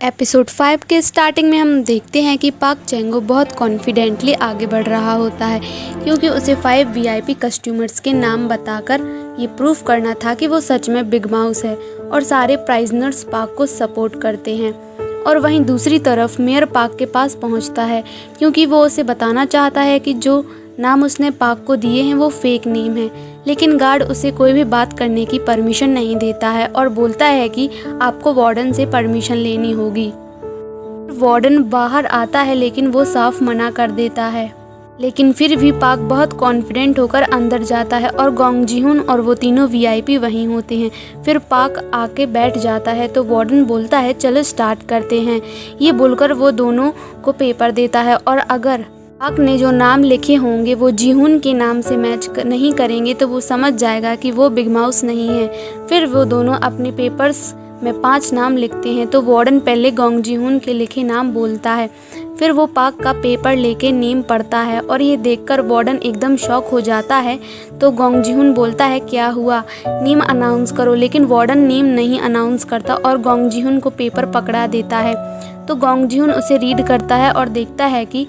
Episode 5 के starting में हम देखते हैं कि पाक चेंगो बहुत कॉन्फिडेंटली आगे बढ़ रहा होता है क्योंकि उसे 5 वीआईपी कस्टमर्स के नाम बताकर ये प्रूफ करना था कि वो सच में बिग माउस है और सारे प्राइजनर्स पाक को सपोर्ट करते हैं। और वहीं दूसरी तरफ मेयर पाक के पास पहुंचता है क्योंकि वो उसे बताना चाहता है कि जो नाम उसने पाक को दिए हैं वो फेक नेम है, लेकिन गार्ड उसे कोई भी बात करने की परमिशन नहीं देता है और बोलता है कि आपको वार्डन से परमिशन लेनी होगी। वार्डन बाहर आता है लेकिन वो साफ मना कर देता है, लेकिन फिर भी पाक बहुत कॉन्फिडेंट होकर अंदर जाता है और गोंग जी-हुन और वो तीनों वीआईपी वहीं होते हैं। फिर पाक आके बैठ जाता है तो वार्डन बोलता है चलो स्टार्ट करते हैं। ये बोलकर वो दोनों को पेपर देता है और अगर पाक ने जो नाम लिखे होंगे वो जी-हुन के नाम से मैच नहीं करेंगे तो वो समझ जाएगा कि वो बिग माउस नहीं है। फिर वो दोनों अपने पेपर्स में 5 नाम लिखते हैं तो वार्डन पहले गोंग जी-हुन के लिखे नाम बोलता है। फिर वो पाक का पेपर लेके नेम पढ़ता है और ये देखकर वार्डन एकदम शॉक हो जाता है। तो गोंग जी-हुन बोलता है क्या हुआ, नेम अनाउंस करो, लेकिन वार्डन नेम नहीं अनाउंस करता और गोंग जी-हुन को पेपर पकड़ा देता है। तो गोंग जी-हुन उसे रीड करता है और देखता है कि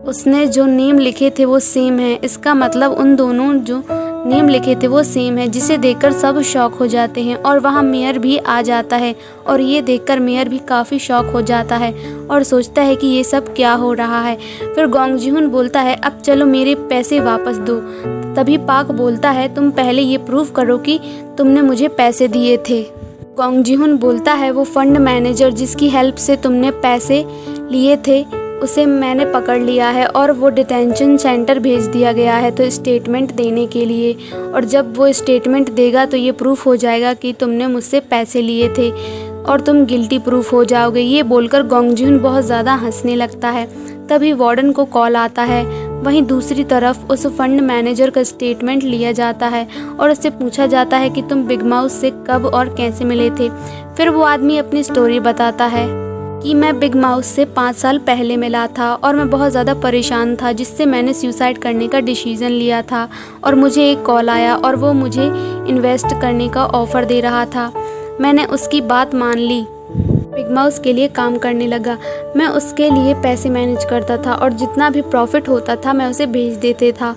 उसने जो नेम लिखे थे वो सेम है। इसका मतलब उन दोनों जो नेम लिखे थे वो सेम है, जिसे देखकर सब शॉक हो जाते हैं और वहाँ मेयर भी आ जाता है और ये देखकर मेयर भी काफ़ी शॉक हो जाता है और सोचता है कि ये सब क्या हो रहा है। फिर गोंग जी-हुन बोलता है अब चलो मेरे पैसे वापस दो। तभी पाक बोलता है तुम पहले ये प्रूफ करो कि तुमने मुझे पैसे दिए थे। गोंग जी-हुन बोलता है वो फंड मैनेजर जिसकी हेल्प से तुमने पैसे लिए थे उसे मैंने पकड़ लिया है और वो डिटेंशन सेंटर भेज दिया गया है तो स्टेटमेंट देने के लिए, और जब वो स्टेटमेंट देगा तो ये प्रूफ हो जाएगा कि तुमने मुझसे पैसे लिए थे और तुम गिल्टी प्रूफ हो जाओगे। ये बोलकर गोंग जी-हुन बहुत ज़्यादा हंसने लगता है। तभी वार्डन को कॉल आता है। वहीं दूसरी तरफ उस फंड मैनेजर का स्टेटमेंट लिया जाता है और उससे पूछा जाता है कि तुम बिग माउस से कब और कैसे मिले थे। फिर वो आदमी अपनी स्टोरी बताता है कि मैं बिग माउस से 5 साल पहले मिला था और मैं बहुत ज़्यादा परेशान था, जिससे मैंने सुसाइड करने का डिसीज़न लिया था और मुझे एक कॉल आया और वो मुझे इन्वेस्ट करने का ऑफ़र दे रहा था। मैंने उसकी बात मान ली, बिग माउस के लिए काम करने लगा। मैं उसके लिए पैसे मैनेज करता था और जितना भी प्रॉफिट होता था मैं उसे भेज देते था।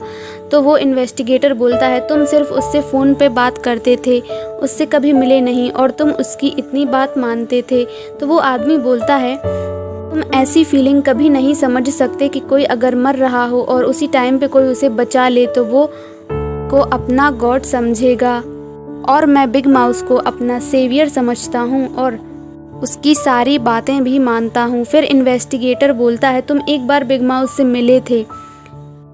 तो वो इन्वेस्टिगेटर बोलता है तुम सिर्फ उससे फ़ोन पे बात करते थे, उससे कभी मिले नहीं और तुम उसकी इतनी बात मानते थे। तो वो आदमी बोलता है तुम ऐसी फीलिंग कभी नहीं समझ सकते कि कोई अगर मर रहा हो और उसी टाइम पे कोई उसे बचा ले तो वो को अपना गॉड समझेगा, और मैं बिग माउस को अपना सेवियर समझता हूँ और उसकी सारी बातें भी मानता हूँ। फिर इन्वेस्टिगेटर बोलता है तुम एक बार बिग माउस से मिले थे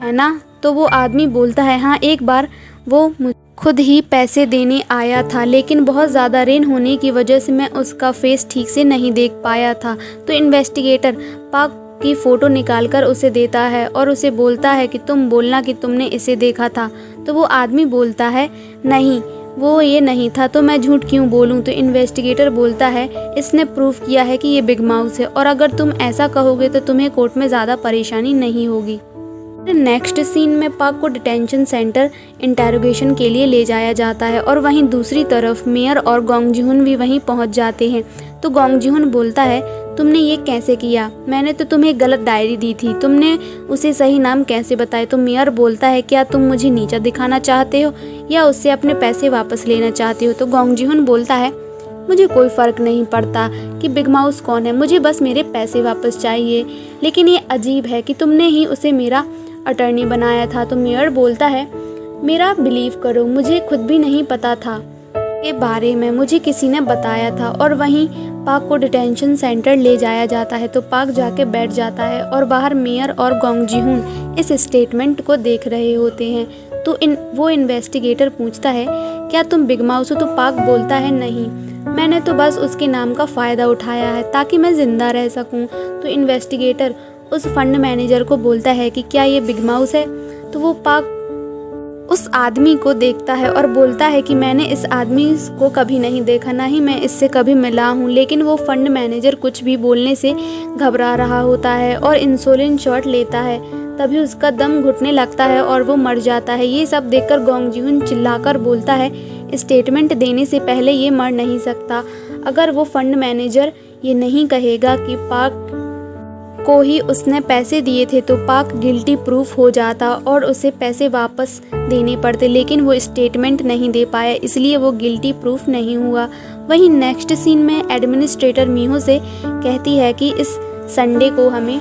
है ना? तो वो आदमी बोलता है हाँ, एक बार वो खुद ही पैसे देने आया था, लेकिन बहुत ज़्यादा रेन होने की वजह से मैं उसका फेस ठीक से नहीं देख पाया था। तो इन्वेस्टिगेटर पाक की फ़ोटो निकालकर उसे देता है और उसे बोलता है कि तुम बोलना कि तुमने इसे देखा था। तो वो आदमी बोलता है नहीं, वो ये नहीं था, तो मैं झूठ क्यों बोलूं? तो इन्वेस्टिगेटर बोलता है इसने प्रूफ किया है कि ये बिग माउस है और अगर तुम ऐसा कहोगे तो तुम्हें कोर्ट में ज़्यादा परेशानी नहीं होगी। नेक्स्ट सीन में पाक को डिटेंशन सेंटर इंटेरोगेशन के लिए ले जाया जाता है और वहीं दूसरी तरफ मेयर और गोंग जी-हुन भी वहीं पहुंच जाते हैं। तो गोंग जी-हुन बोलता है तुमने ये कैसे किया? मैंने तो तुम्हें गलत डायरी दी थी, तुमने उसे सही नाम कैसे बताए? तो मेयर बोलता है क्या तुम मुझे नीचा दिखाना चाहते हो या उससे अपने पैसे वापस लेना चाहते हो? तो गोंग जी-हुन बोलता है मुझे कोई फ़र्क नहीं पड़ता कि बिग माउस कौन है, मुझे बस मेरे पैसे वापस चाहिए। लेकिन ये अजीब है कि तुमने ही उसे मेरा अटर्नी बनाया था। तो मेयर बोलता है मेरा बिलीव करो, मुझे खुद भी नहीं पता था के बारे में, मुझे किसी ने बताया था। और वहीं पाक को डिटेंशन सेंटर ले जाया जाता है। तो पाक जाके बैठ जाता है और बाहर मेयर और गोंग जी-हुन इस स्टेटमेंट को देख रहे होते हैं। तो वो इन्वेस्टिगेटर पूछता है क्या तुम बिग माउस हो? तो पाक बोलता है नहीं, मैंने तो बस उसके नाम का फ़ायदा उठाया है ताकि मैं ज़िंदा रह सकूं। तो इन्वेस्टिगेटर उस फंड मैनेजर को बोलता है कि क्या ये बिग माउस है? तो वो पाक उस आदमी को देखता है और बोलता है कि मैंने इस आदमी को कभी नहीं देखा, ना ही मैं इससे कभी मिला हूँ। लेकिन वो फंड मैनेजर कुछ भी बोलने से घबरा रहा होता है और इंसुलिन शॉट लेता है। तभी उसका दम घुटने लगता है और वो मर जाता है। ये सब देखकर गोंग जी-हुन चिल्लाकर बोलता है स्टेटमेंट देने से पहले ये मर नहीं सकता। अगर वो फंड मैनेजर ये नहीं कहेगा कि पाक को ही उसने पैसे दिए थे तो पाक गिल्टी प्रूफ हो जाता और उसे पैसे वापस देने पड़ते, लेकिन वो स्टेटमेंट नहीं दे पाया, इसलिए वो गिल्टी प्रूफ नहीं हुआ। वहीं नेक्स्ट सीन में एडमिनिस्ट्रेटर मीहो से कहती है कि इस संडे को हमें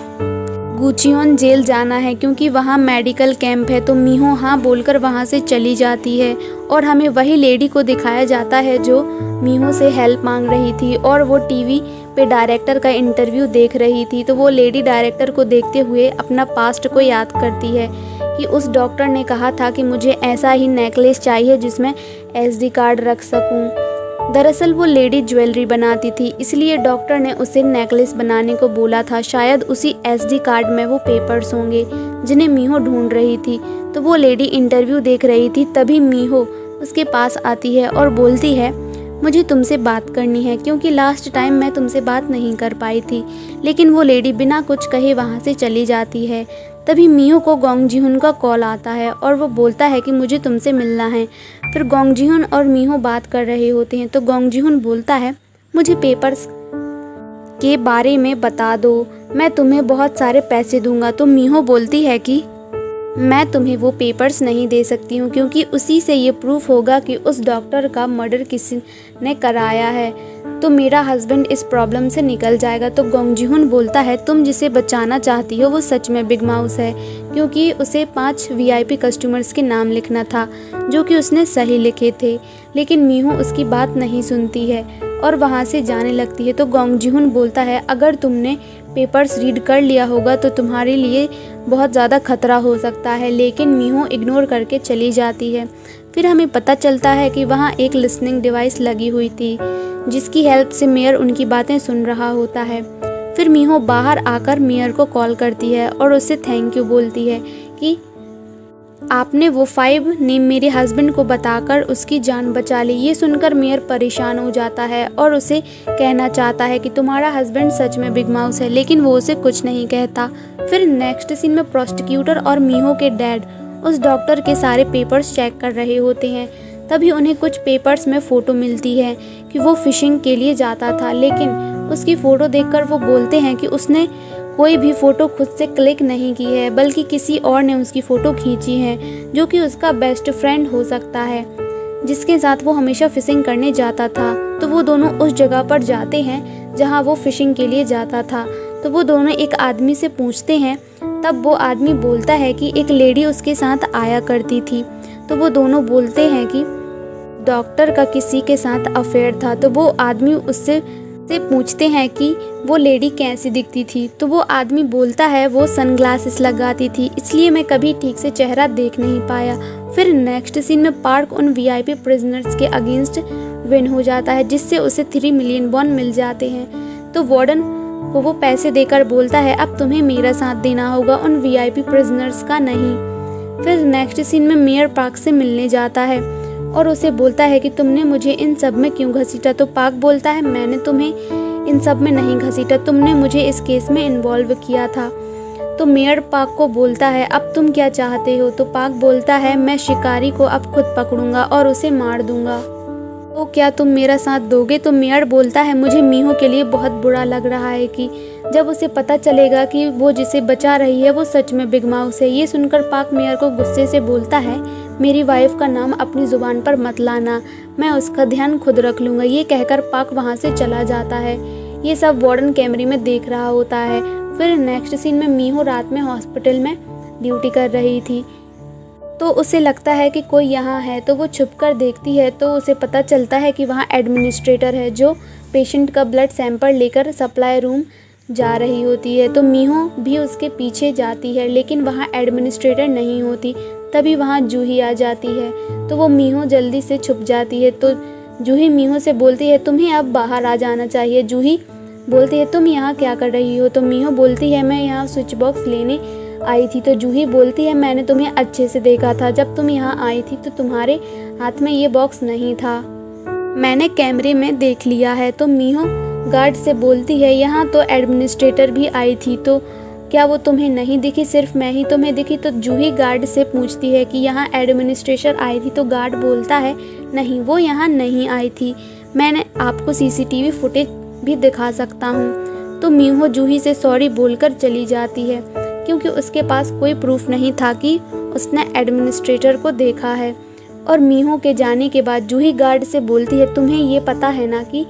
गुचियोन जेल जाना है क्योंकि वहाँ मेडिकल कैंप है। तो मीहो हाँ बोलकर वहाँ से चली जाती है और हमें वही लेडी को दिखाया जाता है जो मीहो से हेल्प मांग रही थी और वो टीवी पे डायरेक्टर का इंटरव्यू देख रही थी। तो वो लेडी डायरेक्टर को देखते हुए अपना पास्ट को याद करती है कि उस डॉक्टर ने कहा था कि मुझे ऐसा ही नेकलेस चाहिए जिसमें SD कार्ड रख सकूं। दरअसल वो लेडी ज्वेलरी बनाती थी, इसलिए डॉक्टर ने उसे नेकलेस बनाने को बोला था। शायद उसी SD कार्ड में वो पेपर्स होंगे जिन्हें मीहो ढूंढ रही थी। तो वो लेडी इंटरव्यू देख रही थी, तभी मीहो उसके पास आती है और बोलती है मुझे तुमसे बात करनी है क्योंकि लास्ट टाइम मैं तुमसे बात नहीं कर पाई थी। लेकिन वो लेडी बिना कुछ कहे वहाँ से चली जाती है। तभी मीहो को गोंग जिहुन का कॉल आता है और वो बोलता है कि मुझे तुमसे मिलना है। फिर गोंग जिहुन और मीहो बात कर रहे होते हैं तो गोंग जिहुन बोलता है मुझे पेपर्स के बारे में बता दो, मैं तुम्हें बहुत सारे पैसे दूंगा। तो मीहो बोलती है कि मैं तुम्हें वो पेपर्स नहीं दे सकती हूँ क्योंकि उसी से ये प्रूफ होगा कि उस डॉक्टर का मर्डर किसी ने कराया है, तो मेरा हस्बैंड इस प्रॉब्लम से निकल जाएगा। तो गोंग जिहुन बोलता है तुम जिसे बचाना चाहती हो वो सच में बिग माउस है क्योंकि उसे 5 VIP कस्टमर्स के नाम लिखना था जो कि उसने सही लिखे थे। लेकिन मीहो उसकी बात नहीं सुनती है और वहाँ से जाने लगती है। तो गोंग जिहुन बोलता है अगर तुमने पेपर्स रीड कर लिया होगा तो तुम्हारे लिए बहुत ज़्यादा खतरा हो सकता है। लेकिन मीहो इग्नोर करके चली जाती है। फिर हमें पता चलता है कि वहाँ एक लिसनिंग डिवाइस लगी हुई थी जिसकी हेल्प से मेयर उनकी बातें सुन रहा होता है। फिर मीहो बाहर आकर मेयर को कॉल करती है और उससे थैंक यू बोलती है कि आपने वो 5 नेम मेरे हस्बैंड को बताकर उसकी जान बचा ली। ये सुनकर मेयर परेशान हो जाता है और उसे कहना चाहता है कि तुम्हारा हस्बैंड सच में बिग माउस है, लेकिन वो उसे कुछ नहीं कहता। फिर नेक्स्ट सीन में प्रोसिक्यूटर और मीहो के डैड उस डॉक्टर के सारे पेपर्स चेक कर रहे होते हैं। तभी उन्हें कुछ पेपर्स में फ़ोटो मिलती है कि वो फिशिंग के लिए जाता था, लेकिन उसकी फ़ोटो देखकर वो बोलते हैं कि उसने कोई भी फ़ोटो खुद से क्लिक नहीं की है बल्कि किसी और ने उसकी फ़ोटो खींची है जो कि उसका बेस्ट फ्रेंड हो सकता है जिसके साथ वो हमेशा फिशिंग करने जाता था। तो वो दोनों उस जगह पर जाते हैं जहाँ वो फिशिंग के लिए जाता था। तो वो दोनों एक आदमी से पूछते हैं, तब वो आदमी बोलता है कि एक लेडी उसके साथ आया करती थी। तो वो दोनों बोलते हैं कि डॉक्टर का किसी के साथ अफेयर था। तो वो आदमी उससे पूछते हैं कि वो लेडी कैसी दिखती थी। तो वो आदमी बोलता है वो सनग्लासेस लगाती थी, इसलिए मैं कभी ठीक से चेहरा देख नहीं पाया। फिर नेक्स्ट सीन में पार्क उन VIP प्रिजनर्स के अगेंस्ट विन हो जाता है जिससे उसे 3 मिलियन वॉन मिल जाते हैं। तो वार्डन को वो पैसे देकर बोलता है अब तुम्हें मेरा साथ देना होगा, उन VIP प्रिजनर्स का नहीं। फिर नेक्स्ट सीन में मेयर पार्क से मिलने जाता है और उसे बोलता है कि तुमने मुझे इन सब में क्यों घसीटा। तो पार्क बोलता है मैंने तुम्हें इन सब में नहीं घसीटा, तुमने मुझे इस केस में इन्वॉल्व किया था। तो मेयर पार्क को बोलता है अब तुम क्या चाहते हो। तो पार्क बोलता है मैं शिकारी को अब खुद पकड़ूंगा और उसे मार दूंगा, तो क्या तुम मेरा साथ दोगे। तो मेयर बोलता है मुझे मीहो के लिए बहुत बुरा लग रहा है कि जब उसे पता चलेगा कि वो जिसे बचा रही है वो सच में बिग माउस है। ये सुनकर पार्क मेयर को गुस्से से बोलता है मेरी वाइफ का नाम अपनी ज़ुबान पर मत लाना, मैं उसका ध्यान खुद रख लूँगा। ये कहकर पार्क वहाँ से चला जाता है। ये सब वार्डन कैमरे में देख रहा होता है। फिर नेक्स्ट सीन में मीहो रात में हॉस्पिटल में ड्यूटी कर रही थी तो उसे लगता है कि कोई यहाँ है। तो वो छुपकर देखती है तो उसे पता चलता है कि वहाँ एडमिनिस्ट्रेटर है जो पेशेंट का ब्लड सैंपल लेकर सप्लाई रूम जा रही होती है। तो मीहो भी उसके पीछे जाती है लेकिन वहाँ एडमिनिस्ट्रेटर नहीं होती। तभी वहाँ जूही आ जाती है तो वो मीहो जल्दी से छुप जाती है। तो जूही मीहो से बोलती है तुम्हें अब बाहर आ जाना चाहिए। जूही बोलती है तुम यहाँ क्या कर रही हो। तो मीहो बोलती है मैं यहाँ स्विच बॉक्स लेने आई थी। तो जूही बोलती है मैंने तुम्हें अच्छे से देखा था, जब तुम यहाँ आई थी तो तुम्हारे हाथ में ये बॉक्स नहीं था, मैंने कैमरे में देख लिया है। तो मीहो गार्ड से बोलती है यहाँ तो एडमिनिस्ट्रेटर भी आई थी, तो क्या वो तुम्हें नहीं दिखी, सिर्फ मैं ही तुम्हें दिखी। तो जूही गार्ड से पूछती है कि यहाँ एडमिनिस्ट्रेटर आई थी। तो गार्ड बोलता है नहीं वो यहाँ नहीं आई थी, मैंने आपको CCTV फुटेज भी दिखा सकता हूँ। तो मीहो जूही से सॉरी बोलकर चली जाती है क्योंकि उसके पास कोई प्रूफ नहीं था कि उसने एडमिनिस्ट्रेटर को देखा है। और मीहो के जाने के बाद जूही गार्ड से बोलती है, तुम्हें ये पता है ना कि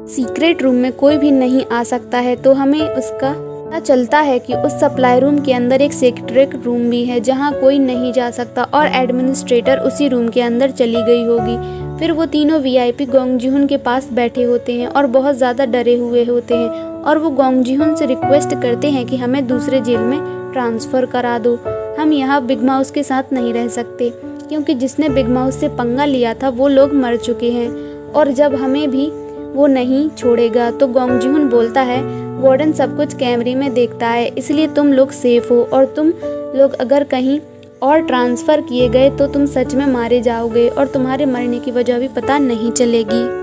सीक्रेट रूम में कोई भी नहीं आ सकता है। तो हमें उसका पता चलता है कि उस सप्लाई रूम के अंदर एक सीक्रेट रूम भी है जहां कोई नहीं जा सकता और एडमिनिस्ट्रेटर उसी रूम के अंदर चली गई होगी। फिर वो तीनों वीआईपी गोंग जी-हुन के पास बैठे होते हैं और बहुत ज़्यादा डरे हुए होते हैं और वो गोंग जी-हुन से रिक्वेस्ट करते हैं कि हमें दूसरे जेल में ट्रांसफ़र करा दो, हम यहाँ बिग माउस के साथ नहीं रह सकते क्योंकि जिसने बिग माउस से पंगा लिया था वो लोग मर चुके हैं और जब हमें भी वो नहीं छोड़ेगा। तो गोंग जी-हुन बोलता है, वार्डन सब कुछ कैमरे में देखता है इसलिए तुम लोग सेफ हो और तुम लोग अगर कहीं और ट्रांसफ़र किए गए तो तुम सच में मारे जाओगे और तुम्हारे मरने की वजह भी पता नहीं चलेगी।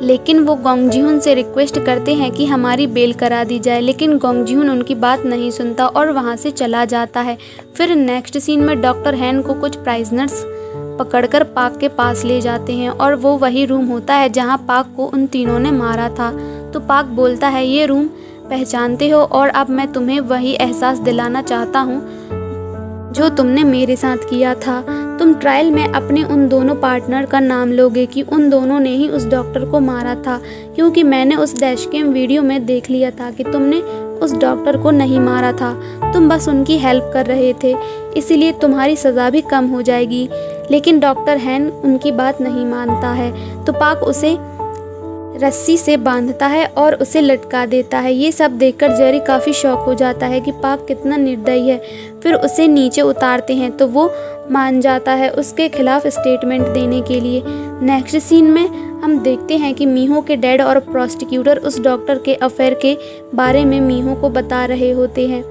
लेकिन वो गोंग जी-हुन से रिक्वेस्ट करते हैं कि हमारी बेल करा दी जाए, लेकिन गोंग जी-हुन उनकी बात नहीं सुनता और वहाँ से चला जाता है। फिर नेक्स्ट सीन में डॉक्टर हैन को कुछ प्राइजनर्स पकड़कर पाक के पास ले जाते हैं और वो वही रूम होता है जहाँ पाक को उन तीनों ने मारा था। तो पाक बोलता है, ये रूम पहचानते हो और अब मैं तुम्हें वही एहसास दिलाना चाहता हूँ जो तुमने मेरे साथ किया था। तुम ट्रायल में अपने उन दोनों पार्टनर का नाम लोगे कि उन दोनों ने ही उस डॉक्टर को मारा था क्योंकि मैंने उस डैशकैम वीडियो में देख लिया था कि तुमने उस डॉक्टर को नहीं मारा था, तुम बस उनकी हेल्प कर रहे थे, इसीलिए तुम्हारी सज़ा भी कम हो जाएगी। लेकिन डॉक्टर हैन उनकी बात नहीं मानता है तो पाक उसे रस्सी से बांधता है और उसे लटका देता है। ये सब देखकर जेरी काफ़ी शॉक हो जाता है कि पाक कितना निर्दयी है। फिर उसे नीचे उतारते हैं तो वो मान जाता है उसके खिलाफ स्टेटमेंट देने के लिए। नेक्स्ट सीन में हम देखते हैं कि मीहो के डैड और प्रोसिक्यूटर उस डॉक्टर के अफेयर के बारे में मीहो को बता रहे होते हैं।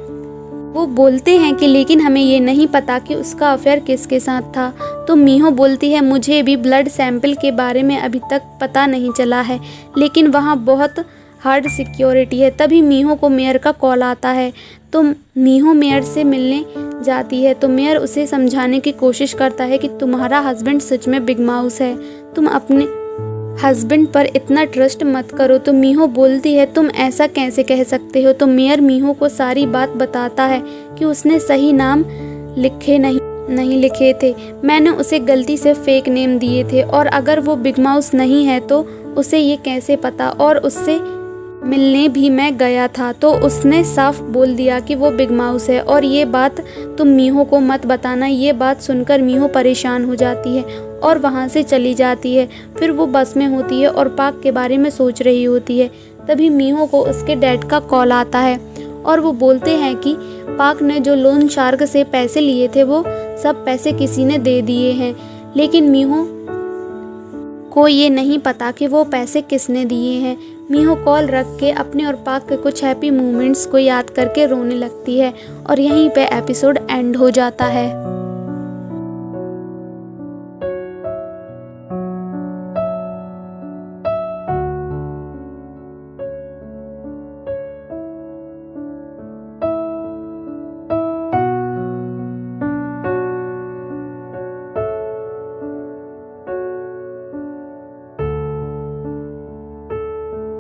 वो बोलते हैं कि लेकिन हमें ये नहीं पता कि उसका अफेयर किसके साथ था। तो मीहो बोलती है, मुझे भी ब्लड सैंपल के बारे में अभी तक पता नहीं चला है लेकिन वहाँ बहुत हार्ड सिक्योरिटी है। तभी मीहो को मेयर का कॉल आता है तो मीहो मेयर से मिलने जाती है। तो मेयर उसे समझाने की कोशिश करता है कि तुम्हारा हस्बैंड सच में बिग माउस है, तुम अपने हस्बैंड पर इतना ट्रस्ट मत करो। तो मीहो बोलती है, तुम ऐसा कैसे कह सकते हो। तो मेयर मीहो को सारी बात बताता है कि उसने सही नाम नहीं लिखे थे, मैंने उसे गलती से फेक नेम दिए थे और अगर वो बिग माउस नहीं है तो उसे ये कैसे पता, और उससे मिलने भी मैं गया था तो उसने साफ बोल दिया कि वो बिग माउस है और ये बात तुम मीहो को मत बताना। ये बात सुनकर मीहो परेशान हो जाती है और वहाँ से चली जाती है। फिर वो बस में होती है और पाक के बारे में सोच रही होती है। तभी मीहो को उसके डैड का कॉल आता है और वो बोलते हैं कि पाक ने जो लोन शार्क से पैसे लिए थे वो सब पैसे किसी ने दे दिए हैं, लेकिन मीहो को ये नहीं पता कि वो पैसे किसने दिए हैं। मीहो कॉल रख के अपने और पाक के कुछ हैप्पी मोमेंट्स को याद करके रोने लगती है और यहीं पे एपिसोड एंड हो जाता है।